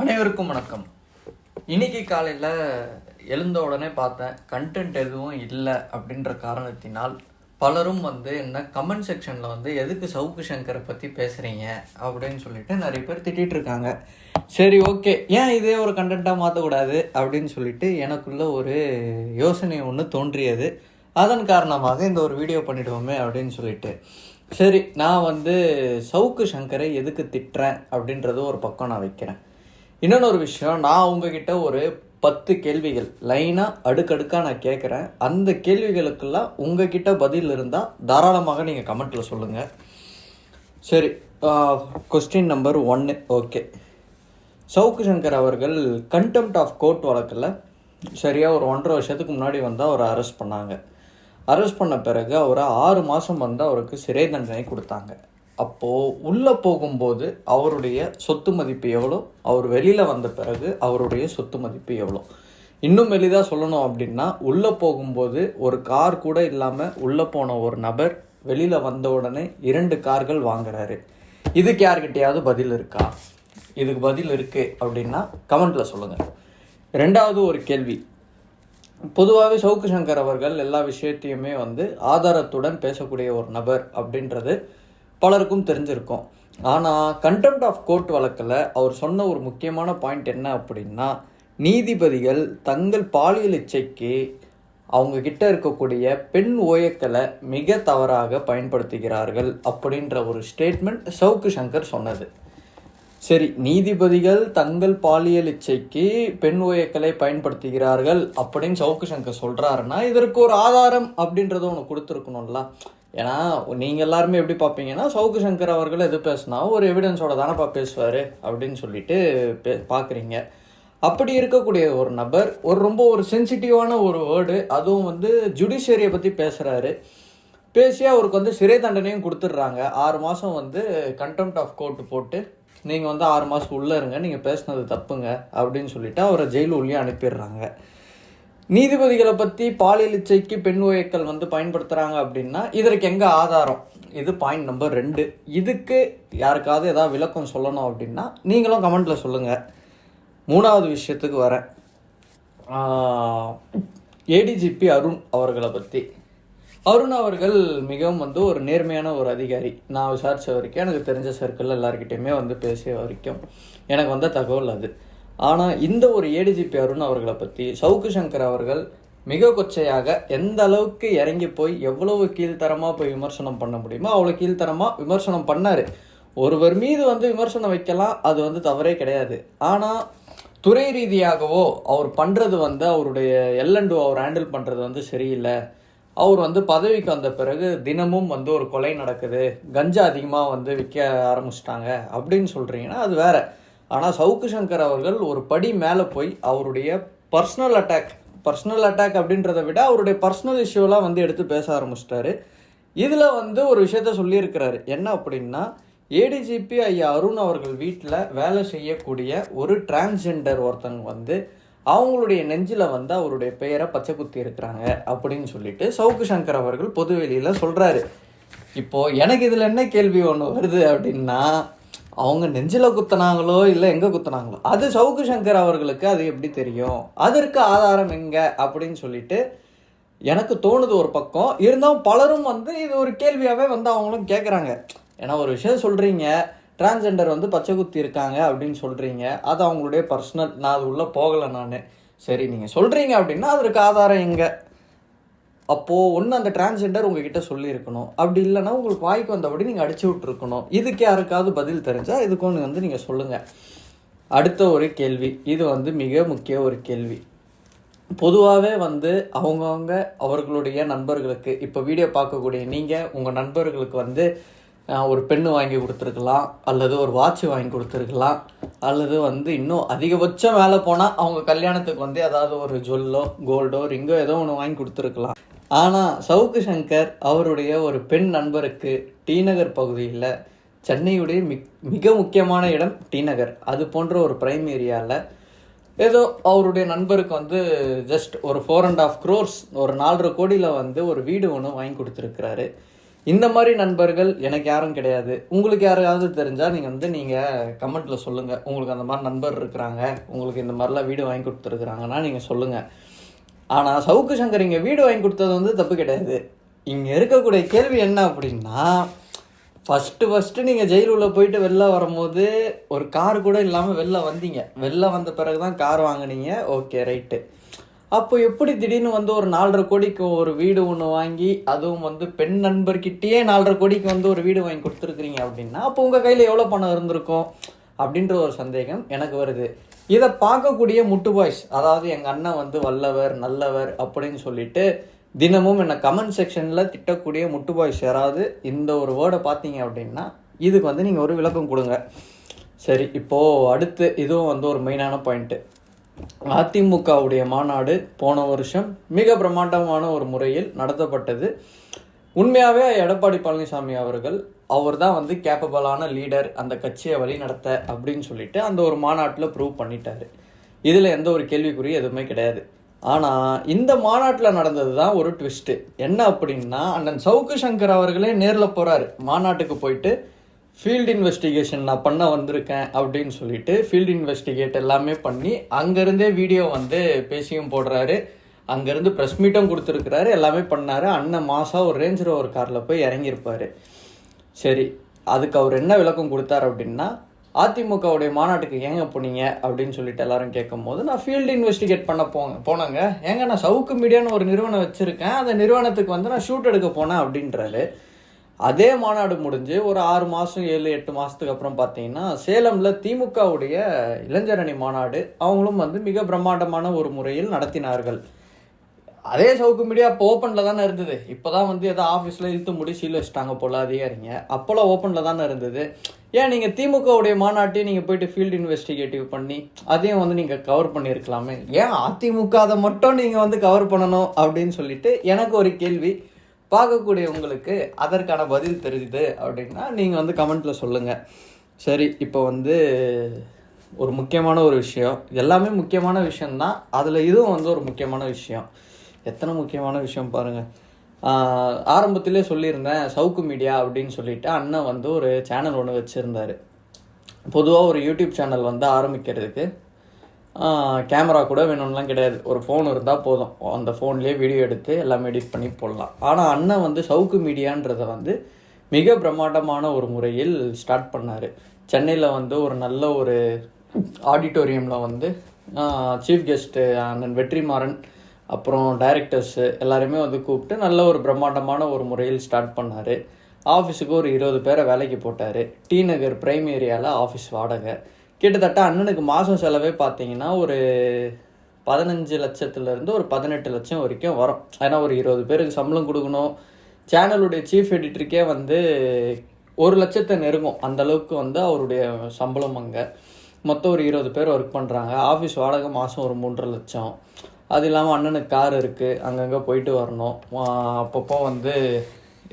அனைவருக்கும் வணக்கம். இன்னைக்கு காலையில் எழுந்த உடனே பார்த்தேன், கண்டென்ட் எதுவும் இல்லை அப்படின்ற காரணத்தினால் பலரும் என்ன கமெண்ட் செக்ஷனில் எதுக்கு சவுக்கு சங்கரை பற்றி பேசுகிறீங்க அப்படின்னு சொல்லிட்டு நிறைய பேர் திட்டிகிட்டு இருக்காங்க. சரி, ஓகே, ஏன் இதே ஒரு கண்டென்ட்டாக மாற்றக்கூடாது அப்படின்னு சொல்லிட்டு எனக்குள்ள ஒரு யோசனை ஒன்று தோன்றியது. அதன் காரணமாக இந்த ஒரு வீடியோ பண்ணிடுவோமே அப்படின்னு சொல்லிட்டு, சரி, நான் சவுக்கு சங்கரை எதுக்கு திட்டுறேன் அப்படின்றது ஒரு பக்கம் நான் வைக்கிறேன். இன்னொன்று ஒரு விஷயம், நான் உங்ககிட்ட ஒரு 10 கேள்விகள் லைனாக அடுக்கடுக்காக நான் கேட்குறேன். அந்த கேள்விகளுக்கெல்லாம் உங்ககிட்ட பதில் இருந்தால் தாராளமாக நீங்கள் கமெண்ட்டில் சொல்லுங்கள். சரி, question number 1. Okay, Savukku Shankar அவர்கள் கண்டெம்ட் ஆஃப் கோர்ட் வழக்கில் சரியாக ஒரு 1.5 வருஷத்துக்கு முன்னாடி அவரை அரெஸ்ட் பண்ணாங்க. அரெஸ்ட் பண்ண பிறகு அவரை 6 மாதம் அவருக்கு சிறை தண்டனை கொடுத்தாங்க. அப்போது உள்ளே போகும்போது அவருடைய சொத்து மதிப்பு எவ்வளோ, அவர் வெளியில் வந்த பிறகு அவருடைய சொத்து மதிப்பு எவ்வளோ? இன்னும் எளிதாக சொல்லணும் அப்படின்னா, உள்ளே போகும்போது ஒரு கார் கூட இல்லாமல் உள்ளே போன ஒரு நபர் வெளியில் வந்த உடனே 2 கார்கள் வாங்குறாரு. இதுக்கு யார்கிட்டையாவது பதில் இருக்கா? இதுக்கு பதில் இருக்குது அப்படின்னா கமெண்ட்டில் சொல்லுங்கள். 2வது ஒரு கேள்வி, பொதுவாகவே சவுக்கு சங்கர் அவர்கள் எல்லா விஷயத்தையுமே ஆதாரத்துடன் பேசக்கூடிய ஒரு நபர் அப்படின்றது பலருக்கும் தெரிஞ்சிருக்கும். ஆனால் கண்டெம்ட் ஆஃப் கோர்ட் வழக்கில் அவர் சொன்ன ஒரு முக்கியமான பாயிண்ட் என்ன அப்படின்னா, நீதிபதிகள் தங்கள் பாலியல் இச்சைக்கு அவங்க கிட்ட இருக்கக்கூடிய பெண் ஓயக்களை மிக தவறாக பயன்படுத்துகிறார்கள் அப்படின்ற ஒரு ஸ்டேட்மெண்ட் சவுக்கு சங்கர் சொன்னது. சரி, நீதிபதிகள் தங்கள் பாலியல் இச்சைக்கு பெண் ஓயக்களை பயன்படுத்துகிறார்கள் அப்படின்னு சவுக்கு சங்கர் சொல்கிறாருன்னா இதற்கு ஒரு ஆதாரம் அப்படின்றத ஒன்று கொடுத்துருக்கணும்ல. ஏன்னா நீங்கள் எல்லாருமே எப்படி பார்ப்பீங்கன்னா, சவுக்கு சங்கர் அவர்கள் எது பேசுனா ஒரு எவிடன்ஸோட தானப்பா பேசுவார் அப்படின்னு சொல்லிட்டு பார்க்குறீங்க. அப்படி இருக்கக்கூடிய ஒரு நபர் ரொம்ப சென்சிட்டிவான ஒரு வேர்டு, அதுவும் ஜுடிஷியரியை பற்றி பேசுகிறாரு. பேசி அவருக்கு சிறை தண்டனையும் கொடுத்துட்றாங்க. 6 மாதம் கண்டெம்ட் ஆஃப் கோர்ட் போட்டு நீங்கள் 6 மாதம் உள்ளே இருங்க, நீங்கள் பேசுனது தப்புங்க அப்படின்னு சொல்லிட்டு அவரை ஜெயிலு உள்ளே அனுப்பிடுறாங்க. நீதிபதிகளை பற்றி பாலியல் இச்சைக்கு பெண் ஓயக்கள் பயன்படுத்துகிறாங்க அப்படின்னா இதற்கு எங்கே ஆதாரம்? இது பாயிண்ட் நம்பர் 2. இதுக்கு யாருக்காவது ஏதாவது விளக்கம் சொல்லணும் அப்படின்னா நீங்களும் கமெண்ட்டில் சொல்லுங்கள். 3வது விஷயத்துக்கு வரேன். ஏடிஜிபி அருண் அவர்களை பற்றி. அருண் அவர்கள் மிகவும் ஒரு நேர்மையான ஒரு அதிகாரி. நான் விசாரித்த வரைக்கும், எனக்கு தெரிஞ்ச சர்க்கிளில் எல்லாருக்கிட்டையுமே பேசிய வரைக்கும் எனக்கு வந்த தகவல் அது. ஆனால் இந்த ஒரு ஏடிஜிபி அருண் அவர்களை பற்றி சவுக்கு சங்கர் அவர்கள் மிக கொச்சையாக எந்த அளவுக்கு இறங்கி போய் எவ்வளவு கீழ்த்தரமாக போய் விமர்சனம் பண்ண முடியுமோ அவ்வளோ கீழ்த்தரமாக விமர்சனம் பண்ணார். ஒருவர் மீது விமர்சனம் வைக்கலாம், அது தவறே கிடையாது. ஆனால் துறை ரீதியாகவோ அவர் பண்ணுறது அவருடைய எல்என்டு அவர் ஹேண்டில் பண்ணுறது சரியில்லை. அவர் பதவிக்கு வந்த பிறகு தினமும் ஒரு கொலை நடக்குது, கஞ்சா அதிகமாக விற்க ஆரம்பிச்சிட்டாங்க அப்படின்னு சொல்கிறீங்கன்னா அது வேற. ஆனால் சவுக்கு சங்கர் அவர்கள் ஒரு படி மேலே போய் அவருடைய பர்சனல் அட்டாக் அப்படின்றத விட அவருடைய பர்சனல் இஷ்யூலாம் எடுத்து பேச ஆரம்பிச்சிட்டாரு. இதில் ஒரு விஷயத்த சொல்லியிருக்கிறாரு. என்ன அப்படின்னா, ஏடிஜிபி ஐயா அருண் அவர்கள் வீட்டில் வேலை செய்யக்கூடிய ஒரு டிரான்ஸ்ஜெண்டர் ஒருத்தங்க அவங்களுடைய நெஞ்சில் அவருடைய பெயரை பச்சை குத்தி இருக்கிறாங்க அப்படின்னு சொல்லிட்டு சவுக்கு சங்கர் அவர்கள் பொதுவெளியில் சொல்கிறாரு. இப்போது எனக்கு இதில் என்ன கேள்வி ஒன்று வருது அப்படின்னா, அவங்க நெஞ்சில் குத்தினாங்களோ இல்லை எங்கே குத்தினாங்களோ அது சவுக்கு சங்கர் அவர்களுக்கு அது எப்படி தெரியும்? அதற்கு ஆதாரம் எங்கே அப்படின்னு சொல்லிட்டு எனக்கு தோணுது ஒரு பக்கம். இருந்தாலும் பலரும் இது ஒரு கேள்வியாகவே அவங்களும் கேட்குறாங்க. ஏன்னா ஒரு விஷயம் சொல்கிறீங்க, டிரான்ஸ்ஜெண்டர் பச்சை குத்தி இருக்காங்க அப்படின்னு சொல்கிறீங்க, அது அவங்களுடைய பர்சனல், நான் அது உள்ளே போகலை. நான் சரி, நீங்கள் சொல்கிறீங்க அப்படின்னா அதற்கு ஆதாரம் எங்கே? அப்போது ஒன்று அந்த டிரான்ஸ்ஜெண்டர் உங்ககிட்ட சொல்லியிருக்கணும், அப்படி இல்லைன்னா உங்களுக்கு வாய்க்கு வந்தபடி நீங்கள் அடிச்சு விட்டுருக்கணும். இதுக்கு யாருக்காவது பதில் தெரிஞ்சால் இதுக்கு ஒன்று நீங்கள் சொல்லுங்கள். அடுத்த ஒரு கேள்வி, இது மிக முக்கிய ஒரு கேள்வி. பொதுவாகவே அவங்கவுங்க அவர்களுடைய நண்பர்களுக்கு, இப்போ வீடியோ பார்க்கக்கூடிய நீங்கள் உங்கள் நண்பர்களுக்கு ஒரு பெண்ணு வாங்கி கொடுத்துருக்கலாம், அல்லது ஒரு வாட்ச் வாங்கி கொடுத்துருக்கலாம், அல்லது இன்னும் அதிகபட்சம் மேலே போனால் அவங்க கல்யாணத்துக்கு ஏதாவது ஒரு ஜுவல்லோ கோல்டோ ரிங்கோ ஏதோ ஒன்று வாங்கி கொடுத்துருக்கலாம். ஆனால் சவுக்கு சங்கர் அவருடைய ஒரு பெண் நண்பருக்கு டி நகர் பகுதியில், சென்னையுடைய மிக முக்கியமான இடம் டி நகர், அது போன்ற ஒரு பிரைம் ஏரியாவில் ஏதோ அவருடைய நண்பருக்கு ஜஸ்ட் ஒரு 4.5 crores, ஒரு 4.5 கோடியில் ஒரு வீடு ஒன்று வாங்கி கொடுத்துருக்கிறாரு. இந்த மாதிரி நண்பர்கள் எனக்கு யாரும் கிடையாது. உங்களுக்கு யாராவது தெரிஞ்சால் நீங்கள் கமெண்ட்டில் சொல்லுங்கள். உங்களுக்கு அந்த மாதிரி நண்பர் இருக்கிறாங்க, உங்களுக்கு இந்த மாதிரிலாம் வீடு வாங்கி கொடுத்துருக்குறாங்கன்னா நீங்கள் சொல்லுங்கள். ஆனால் சவுக்கு சங்கர் இங்கே வீடு வாங்கி கொடுத்தது தப்பு கிடையாது. இங்கே இருக்கக்கூடிய கேள்வி என்ன அப்படின்னா, ஃபஸ்ட்டு நீங்கள் ஜெயில் உள்ள போயிட்டு வெளில வரும்போது ஒரு கார் கூட இல்லாமல் வெளில வந்தீங்க. வெளில வந்த பிறகு தான் கார் வாங்கினீங்க. Okay, right. அப்போ எப்படி திடீர்னு ஒரு 4.5 கோடிக்கு ஒரு வீடு ஒன்று வாங்கி, அதுவும் பெண் நண்பர்கிட்டயே 4.5 கோடிக்கு ஒரு வீடு வாங்கி கொடுத்துருக்குறீங்க அப்படின்னா, அப்போ உங்கள் கையில் எவ்வளோ பணம் இருந்திருக்கும் அப்படின்ற ஒரு சந்தேகம் எனக்கு வருது. இதை பார்க்கக்கூடிய முட்டு பாய்ஸ், அதாவது எங்கள் அண்ணன் வல்லவர் நல்லவர் அப்படின்னு சொல்லிட்டு தினமும் என்னை கமெண்ட் செக்ஷனில் திட்டக்கூடிய முட்டு பாய்ஸ் யாராவது இந்த ஒரு வேர்டை பார்த்தீங்க அப்படின்னா இதுக்கு நீங்கள் ஒரு விளக்கம் கொடுங்க. சரி, இப்போது அடுத்து இதுவும் ஒரு மெயினான பாயிண்ட்டு. அதிமுகவுடைய மாநாடு போன வருஷம் மிக பிரம்மாண்டமான ஒரு முறையில் நடத்தப்பட்டது. உண்மையாகவே எடப்பாடி பழனிசாமி அவர் தான் கேப்பபிளான லீடர், அந்த கட்சியை வழி நடத்த அப்படின்னு சொல்லிட்டு அந்த ஒரு மாநாட்டில் ப்ரூவ் பண்ணிட்டாரு. இதில் எந்த ஒரு கேள்விக்குறி எதுவுமே கிடையாது. ஆனால் இந்த மாநாட்டில் நடந்தது தான் ஒரு ட்விஸ்ட்டு. என்ன அப்படின்னா, அண்ணன் சவுக்கு சங்கர் அவர்களே நேரில் போகிறாரு. மாநாட்டுக்கு போயிட்டு ஃபீல்டு இன்வெஸ்டிகேஷன் நான் பண்ண வந்திருக்கேன் அப்படின்னு சொல்லிட்டு ஃபீல்டு இன்வெஸ்டிகேட் எல்லாமே பண்ணி அங்கேருந்தே வீடியோ பேசியும் போடுறாரு. அங்கேருந்து ப்ரெஸ் மீட்டும் கொடுத்துருக்குறாரு, எல்லாமே பண்ணார். அண்ணன் மாதம் ஒரு ரேஞ்ச் ரோவர் காரில் போய் இறங்கியிருப்பார். சரி, அதுக்கு அவர் என்ன விளக்கம் கொடுத்தார் அப்படின்னா, அதிமுகவுடைய மாநாட்டுக்கு ஏங்க போனீங்க அப்படின்னு சொல்லிட்டு எல்லாரும் கேட்கும் போது, நான் ஃபீல்டு இன்வெஸ்டிகேட் பண்ண போனாங்க. ஏங்க, நான் சவுக்கு மீடியான்னு ஒரு நிறுவனம் வச்சுருக்கேன், அந்த நிறுவனத்துக்கு நான் ஷூட் எடுக்க போனேன் அப்படின்றாரு. அதே மாநாடு முடிஞ்சு ஒரு 6 மாதம் 7-8 மாதத்துக்கு அப்புறம் பார்த்தீங்கன்னா சேலமில் திமுகவுடைய இளைஞரணி மாநாடு அவங்களும் மிக பிரம்மாண்டமான ஒரு முறையில் நடத்தினார்கள். அதே சவுக்கு மீடியா இப்போ ஓப்பனில் தானே இருந்தது. இப்போ தான் ஏதோ ஆஃபீஸில் இழுத்து முடி சீல் வச்சுட்டாங்க போல் அதிகாரிங்க. அப்போல்லாம் ஓப்பனில் தானே இருந்தது. ஏன் நீங்கள் திமுகவுடைய மாநாட்டையும் நீங்கள் போயிட்டு ஃபீல்டு இன்வெஸ்டிகேட்டிவ் பண்ணி அதையும் நீங்கள் கவர் பண்ணியிருக்கலாமே? ஏன் அதிமுக அதை மட்டும் நீங்கள் கவர் பண்ணணும் அப்படின்னு சொல்லிட்டு எனக்கு ஒரு கேள்வி. பார்க்கக்கூடிய உங்களுக்கு அதற்கான பதில் தெரியுது அப்படின்னா நீங்கள் கமெண்ட்டில் சொல்லுங்கள். சரி, இப்போ ஒரு முக்கியமான ஒரு விஷயம். எல்லாமே முக்கியமான விஷயந்தான், அதில் இதுவும் ஒரு முக்கியமான விஷயம். எத்தனை முக்கியமான விஷயம் பாருங்கள். ஆரம்பத்திலே சொல்லியிருந்தேன், சவுக்கு மீடியா அப்படின்னு சொல்லிட்டு அண்ணன் ஒரு சேனல் ஒன்று வச்சுருந்தார். பொதுவாக ஒரு யூடியூப் சேனல் ஆரம்பிக்கிறதுக்கு கேமரா கூட வேணும்லாம் கிடையாது, ஒரு ஃபோன் இருந்தால் போதும். அந்த ஃபோன்லேயே வீடியோ எடுத்து எல்லாமே எடிட் பண்ணி போடலாம். ஆனால் அண்ணன் சவுக்கு மீடியான்றதை மிக பிரம்மாண்டமான ஒரு முறையில் ஸ்டார்ட் பண்ணார். சென்னையில் ஒரு நல்ல ஒரு ஆடிட்டோரியமில் சீஃப் கெஸ்ட்டு அண்ணன் வெற்றிமாறன், அப்புறம் டைரக்டர்ஸு எல்லாருமே கூப்பிட்டு நல்ல ஒரு பிரம்மாண்டமான ஒரு முறையில் ஸ்டார்ட் பண்ணார். ஆஃபீஸுக்கு ஒரு 20 பேரை வேலைக்கு போட்டார். டி நகர் பிரைம் ஏரியாவில் ஆஃபீஸ் வாடகை. கிட்டத்தட்ட அண்ணனுக்கு மாதம் செலவே பார்த்தீங்கன்னா ஒரு 15 லட்சத்துலேருந்து ஒரு 18 லட்சம் வரைக்கும் வரும். ஏன்னா ஒரு 20 பேருக்கு சம்பளம் கொடுக்கணும். சேனலுடைய சீஃப் எடிட்டருக்கே 1 லட்சத்தை நெருங்கும் அந்தளவுக்கு அவருடைய சம்பளம். அங்கே மொத்தம் ஒரு 20 பேர் ஒர்க் பண்ணுறாங்க. ஆஃபீஸ் வாடகை மாதம் ஒரு 3.5 லட்சம். அது இல்லாமல் அண்ணனுக்கு கார் இருக்குது, அங்கங்கே போயிட்டு வரணும். அப்பப்போ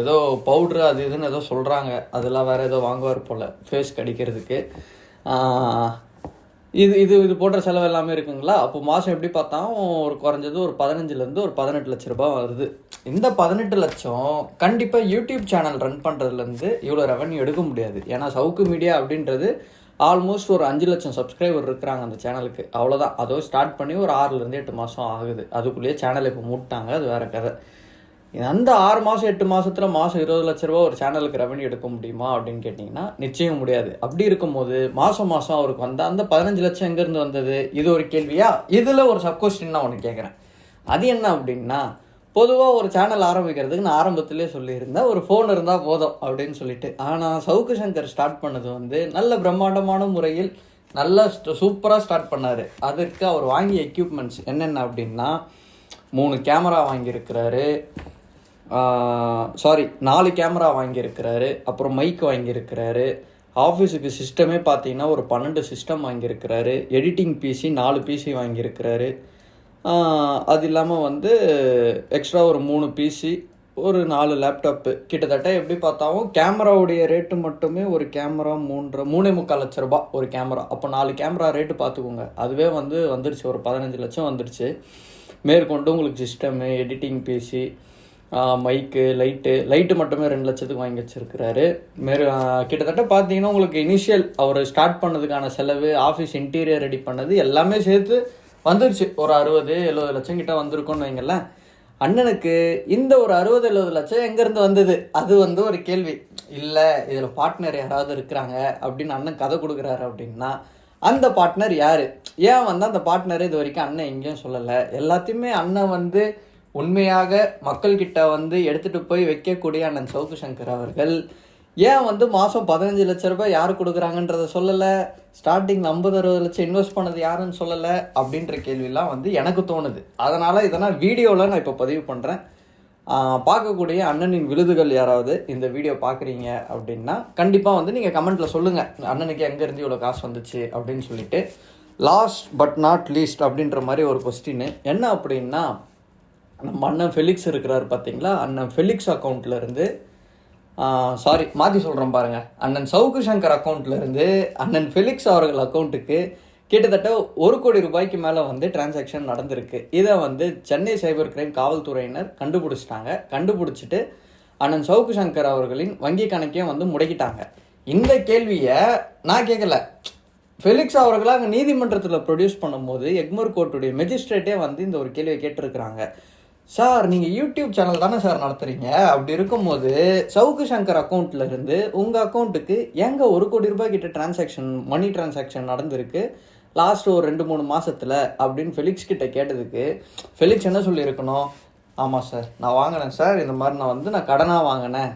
ஏதோ பவுட்ரு அது இதுன்னு ஏதோ சொல்கிறாங்க, அதெல்லாம் வேறு ஏதோ வாங்குவார் போல் ஃபேஸ் கடிக்கிறதுக்கு. இது போன்ற செலவு எல்லாமே இருக்குங்களா. அப்போ மாதம் எப்படி பார்த்தாலும் ஒரு குறைஞ்சது ஒரு 15லேருந்து ஒரு 18 லட்ச ரூபாய் வருது. இந்த 18 லட்சம் கண்டிப்பாக யூடியூப் சேனல் ரன் பண்ணுறதுலேருந்து இவ்வளோ ரெவன்யூ எடுக்க முடியாது. ஏன்னா சவுக்கு மீடியா அப்படின்றது ஆல்மோஸ்ட் ஒரு 5 லட்சம் சப்ஸ்கிரைபர் இருக்கிறாங்க அந்த சேனலுக்கு, அவ்வளோதான். அதுவும் ஸ்டார்ட் பண்ணி ஒரு 6லேருந்து 8 மாதம் ஆகுது. அதுக்குள்ளேயே சேனலை இப்போ மூட்டாங்க, அது வேறு கதை. அந்த 6 மாதம் 8 மாதத்தில் மாதம் 20 லட்ச ரூபா ஒரு சேனலுக்கு ரெவன்யூ எடுக்க முடியுமா அப்படின்னு கேட்டிங்கன்னா நிச்சயம் முடியாது. அப்படி இருக்கும்போது மாதம் அவருக்கு அந்த 15 லட்சம் எங்கேருந்து வந்தது? இது ஒரு கேள்வியா? இதில் ஒரு சப்கொஸ்டின் நான் ஒன்று கேட்குறேன். அது என்ன அப்படின்னா, பொதுவாக ஒரு சேனல் ஆரம்பிக்கிறதுக்கு நான் ஆரம்பத்திலே சொல்லியிருந்தேன், ஒரு ஃபோன் இருந்தால் போதும் அப்படின்னு சொல்லிட்டு. ஆனால் சவுக்கு சங்கர் ஸ்டார்ட் பண்ணது நல்ல பிரம்மாண்டமான முறையில் நல்லா சூப்பராக ஸ்டார்ட் பண்ணார். அதற்கு அவர் வாங்கிய எக்யூப்மெண்ட்ஸ் என்னென்ன அப்படின்னா, 3 கேமரா வாங்கியிருக்கிறாரு, 4 கேமரா வாங்கியிருக்கிறாரு, அப்புறம் மைக் வாங்கியிருக்கிறாரு. ஆஃபீஸுக்கு சிஸ்டமே பார்த்தீங்கன்னா ஒரு 12 சிஸ்டம் வாங்கியிருக்கிறாரு. எடிட்டிங் பிசி 4 பிசி வாங்கியிருக்கிறாரு. அது இல்லாமல் எக்ஸ்ட்ரா ஒரு 3 பிசி, ஒரு 4 லேப்டாப்பு. கிட்டத்தட்ட எப்படி பார்த்தாலும் கேமராவுடைய ரேட்டு மட்டுமே ஒரு கேமரா 3.25 லட்ச ரூபா ஒரு கேமரா. அப்போ 4 கேமரா ரேட்டு பார்த்துக்கோங்க, அதுவே வந்துடுச்சு, ஒரு 15 லட்சம் வந்துடுச்சு. மேற்கொண்டு உங்களுக்கு சிஸ்டமு, எடிட்டிங் பிசி, மைக்கு, லைட்டு மட்டுமே 2 லட்சத்துக்கு வாங்கி வச்சிருக்கிறாரு. கிட்டத்தட்ட பார்த்தீங்கன்னா உங்களுக்கு இனிஷியல் அவர் ஸ்டார்ட் பண்ணதுக்கான செலவு, ஆஃபீஸ் இன்டீரியர் ரெடி பண்ணது எல்லாமே சேர்த்து வந்துருச்சு. ஒரு 60-70 லட்சம் கிட்ட வந்திருக்கும்னு வைங்களேன். அண்ணனுக்கு இந்த ஒரு 60-70 லட்சம் எங்கேருந்து வந்தது? அது ஒரு கேள்வி. இல்லை இதில் பார்ட்னர் யாராவது இருக்கிறாங்க அப்படின்னு அண்ணன் கதை கொடுக்குறாரு அப்படின்னா அந்த பார்ட்னர் யார்? ஏன் அந்த பார்ட்னர் இது வரைக்கும் அண்ணன் எங்கேயும் சொல்லலை? எல்லாத்தையுமே அண்ணன் உண்மையாக மக்கள்கிட்ட எடுத்துகிட்டு போய் வைக்கக்கூடிய அண்ணன் சவுக்கு சங்கர் அவர்கள் ஏன் மாதம் 15 லட்ச ரூபாய் யார் கொடுக்குறாங்கன்றத சொல்லலை? ஸ்டார்டிங் 50-60 லட்சம் இன்வெஸ்ட் பண்ணது யாருன்னு சொல்லலை? அப்படின்ற கேள்வியெல்லாம் எனக்கு தோணுது. அதனால் இதெல்லாம் வீடியோவில் நான் இப்போ பதிவு பண்ணுறேன். பார்க்கக்கூடிய அண்ணனின் விருதுகள் யாராவது இந்த வீடியோ பார்க்குறீங்க அப்படின்னா கண்டிப்பாக நீங்கள் கமெண்ட்டில் சொல்லுங்கள், அண்ணனுக்கு எங்கேருந்து இவ்வளோ காசு வந்துச்சு அப்படின்னு சொல்லிட்டு. லாஸ்ட் பட் நாட் லீஸ்ட் அப்படின்ற மாதிரி ஒரு கொஸ்டின் என்ன அப்படின்னா, நம்ம அண்ணன் ஃபெலிக்ஸ் இருக்கிறார் பார்த்தீங்களா, அண்ணன் ஃபெலிக்ஸ் அக்கௌண்ட்லேருந்து மாற்றி சொல்கிறேன் பாருங்கள், அண்ணன் சவுக்கு சங்கர் அக்கௌண்ட்லேருந்து அண்ணன் ஃபெலிக்ஸ் அவர்கள் அக்கௌண்ட்டுக்கு கிட்டத்தட்ட 1 கோடி ரூபாய்க்கு மேலே டிரான்சாக்ஷன் நடந்திருக்கு. இதை சென்னை சைபர் கிரைம் காவல்துறையினர் கண்டுபிடிச்சிட்டாங்க. கண்டுபிடிச்சிட்டு அண்ணன் சவுக்கு சங்கர் அவர்களின் வங்கி கணக்கையும் முடக்கிட்டாங்க. இந்த கேள்வியை நான் கேட்கல, ஃபெலிக்ஸ் அவர்களாக அங்கே நீதிமன்றத்தில் ப்ரொடியூஸ் பண்ணும்போது எக்மோர் கோர்ட்டுடைய மெஜிஸ்ட்ரேட்டே இந்த ஒரு கேள்வியை கேட்டிருக்கிறாங்க. சார் நீங்கள் யூடியூப் சேனல் தானே சார் நடத்துகிறீங்க, அப்படி இருக்கும்போது சவுக்கு சங்கர் அக்கௌண்ட்லேருந்து உங்கள் அக்கௌண்ட்டுக்கு எங்கே 1 கோடி ரூபாய் கிட்ட மணி டிரான்சாக்ஷன் நடந்திருக்கு லாஸ்ட் ஒரு 2-3 மாதத்தில் அப்படின்னு ஃபெலிக்ஸ் கிட்ட கேட்டதுக்கு ஃபெலிக்ஸ் என்ன சொல்லியிருக்கணும்? ஆமாம் சார், நான் வாங்கினேன் சார், இந்த மாதிரி நான் கடனாக வாங்கினேன்,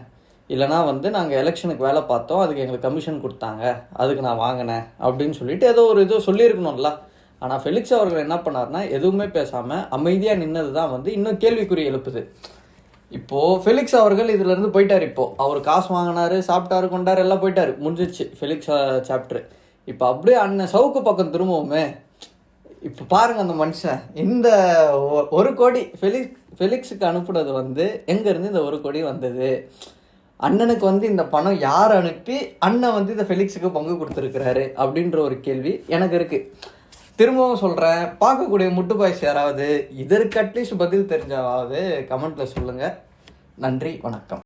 இல்லைனா நாங்கள் எலெக்ஷனுக்கு வேலை பார்த்தோம், அதுக்கு எங்களுக்கு கமிஷன் கொடுத்தாங்க, அதுக்கு நான் வாங்கினேன் அப்படின்னு சொல்லிட்டு ஏதோ சொல்லியிருக்கணும்ல. ஆனால் ஃபெலிக்ஸ் அவர்கள் என்ன பண்ணார்னா எதுவுமே பேசாமல் அமைதியாக நின்னது தான் இன்னும் கேள்விக்குறி எழுப்புது. இப்போது ஃபெலிக்ஸ் அவர்கள் இதுலேருந்து போயிட்டார். இப்போது அவர் காசு வாங்கினார், சாப்பிட்டாரு, கொண்டாரு, எல்லாம் போயிட்டார், முடிஞ்சிச்சு ஃபெலிக்ஸ் சாப்டர். இப்போ அப்படியே அண்ணன் சவுக்கு பக்கம் திரும்பவுமே. இப்போ பாருங்கள், அந்த மனுஷன் இந்த 1 கோடி ஃபெலிக்ஸுக்கு அனுப்புனது எங்கேருந்து இந்த 1 கோடி வந்தது? அண்ணனுக்கு இந்த பணம் யார் அனுப்பி அண்ணன் இந்த ஃபெலிக்ஸுக்கு பங்கு கொடுத்துருக்கிறாரு அப்படின்ற ஒரு கேள்வி எனக்கு இருக்குது. திரும்பவும் சொல்கிறேன், பார்க்கக்கூடிய முட்டு பாய்ஸ் யாராவது இதற்கு அட்லீஸ்ட் பதில் தெரிஞ்சாவது கமெண்ட்டில் சொல்லுங்கள். நன்றி, வணக்கம்.